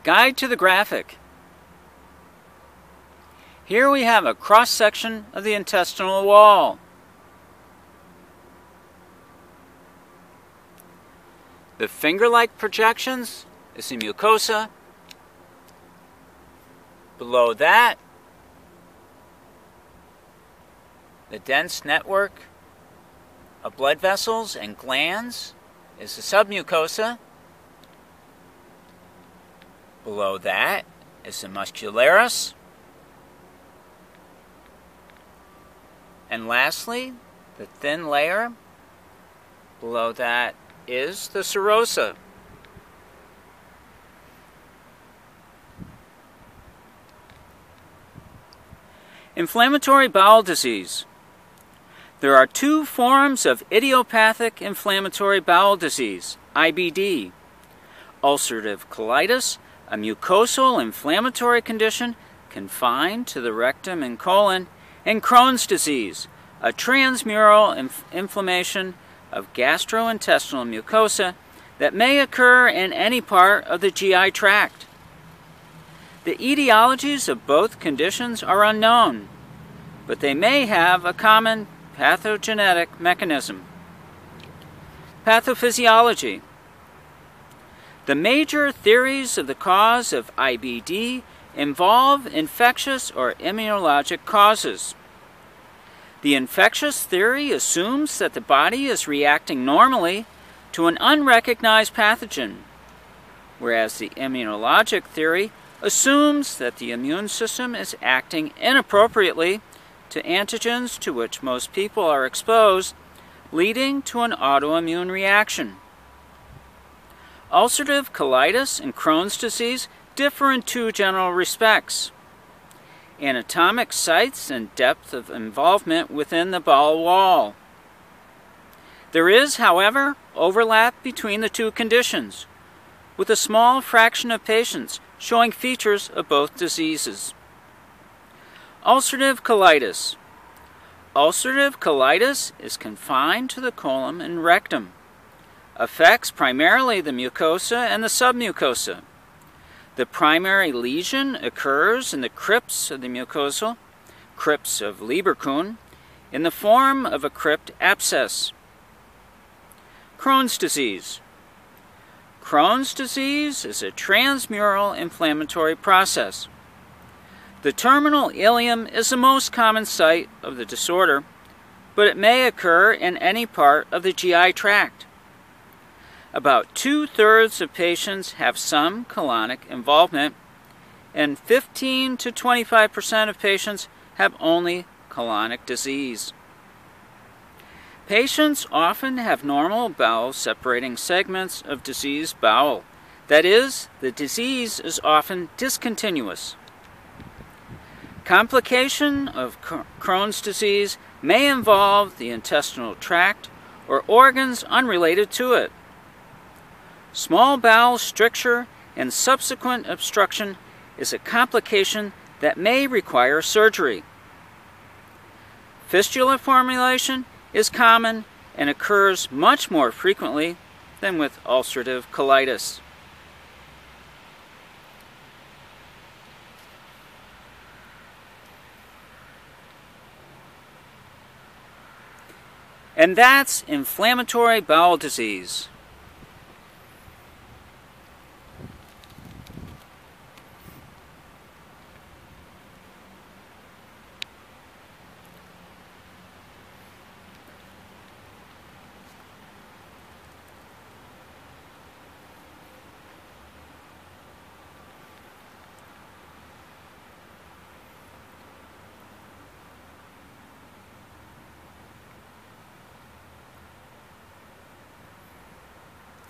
Guide to the graphic. Here we have a cross-section of the intestinal wall. The finger-like projections is the mucosa. Below that, the dense network of blood vessels and glands is the submucosa. Below that is the muscularis. And lastly, the thin layer below that is the serosa. Inflammatory bowel disease. There are two forms of idiopathic inflammatory bowel disease, IBD. Ulcerative colitis, a mucosal inflammatory condition confined to the rectum and colon, and Crohn's disease, a transmural inflammation of gastrointestinal mucosa that may occur in any part of the GI tract. The etiologies of both conditions are unknown, but they may have a common pathogenetic mechanism. Pathophysiology. The major theories of the cause of IBD involve infectious or immunologic causes. The infectious theory assumes that the body is reacting normally to an unrecognized pathogen, whereas the immunologic theory assumes that the immune system is acting inappropriately to antigens to which most people are exposed, leading to an autoimmune reaction. Ulcerative colitis and Crohn's disease differ in two general respects: anatomic sites and depth of involvement within the bowel wall. There is, however, overlap between the two conditions, with a small fraction of patients showing features of both diseases. Ulcerative colitis. Ulcerative colitis is confined to the colon and rectum, affects primarily the mucosa and the submucosa. The primary lesion occurs in the crypts of the mucosa, crypts of Lieberkühn, in the form of a crypt abscess. Crohn's disease. Crohn's disease is a transmural inflammatory process. The terminal ileum is the most common site of the disorder, but it may occur in any part of the GI tract. About 2/3 of patients have some colonic involvement, and 15 to 25% of patients have only colonic disease. Patients often have normal bowel separating segments of diseased bowel. That is, the disease is often discontinuous. Complication of Crohn's disease may involve the intestinal tract or organs unrelated to it. Small bowel stricture and subsequent obstruction is a complication that may require surgery. Fistula formulation is common and occurs much more frequently than with ulcerative colitis. And that's inflammatory bowel disease.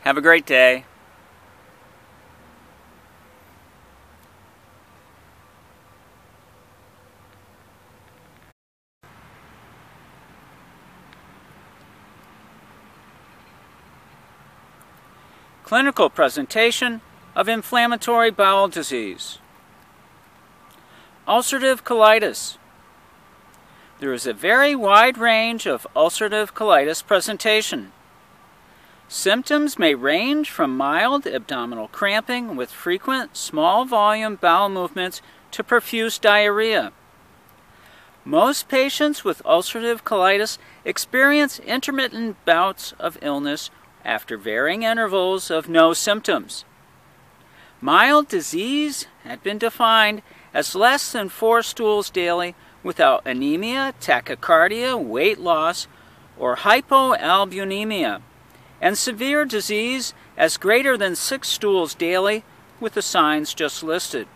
Have a great day. Clinical presentation of inflammatory bowel disease. Ulcerative colitis. There is a very wide range of ulcerative colitis presentation. Symptoms may range from mild abdominal cramping with frequent small volume bowel movements to profuse diarrhea. Most patients with ulcerative colitis experience intermittent bouts of illness after varying intervals of no symptoms. Mild disease had been defined as less than 4 stools daily without anemia, tachycardia, weight loss, or hypoalbuminemia, and severe disease as greater than 6 stools daily with the signs just listed.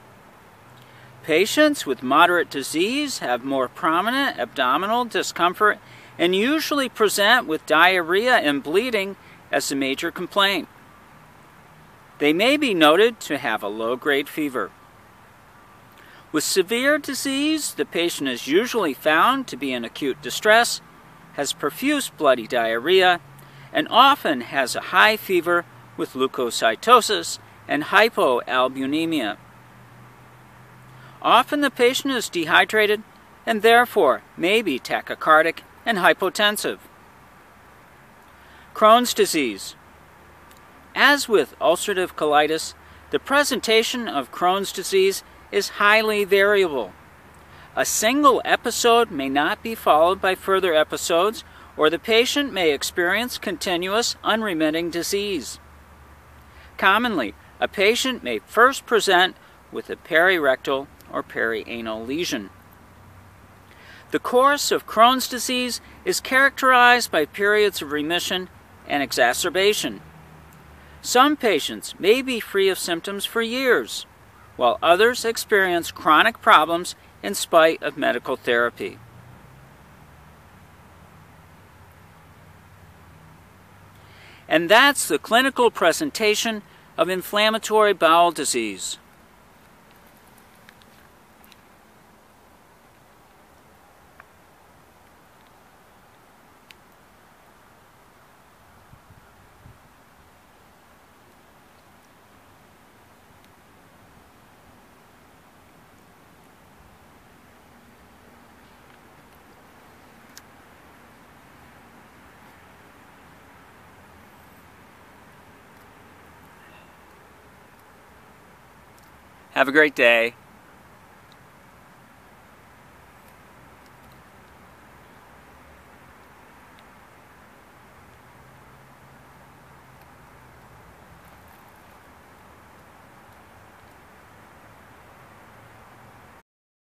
Patients with moderate disease have more prominent abdominal discomfort and usually present with diarrhea and bleeding as the major complaint. They may be noted to have a low-grade fever. With severe disease, the patient is usually found to be in acute distress, has profuse bloody diarrhea, and often has a high fever with leukocytosis and hypoalbuminemia. Often the patient is dehydrated and therefore may be tachycardic and hypotensive. Crohn's disease. As with ulcerative colitis, the presentation of Crohn's disease is highly variable. A single episode may not be followed by further episodes, or the patient may experience continuous, unremitting disease. Commonly, a patient may first present with a perirectal or perianal lesion. The course of Crohn's disease is characterized by periods of remission and exacerbation. Some patients may be free of symptoms for years, while others experience chronic problems in spite of medical therapy. And that's the clinical presentation of inflammatory bowel disease. Have a great day.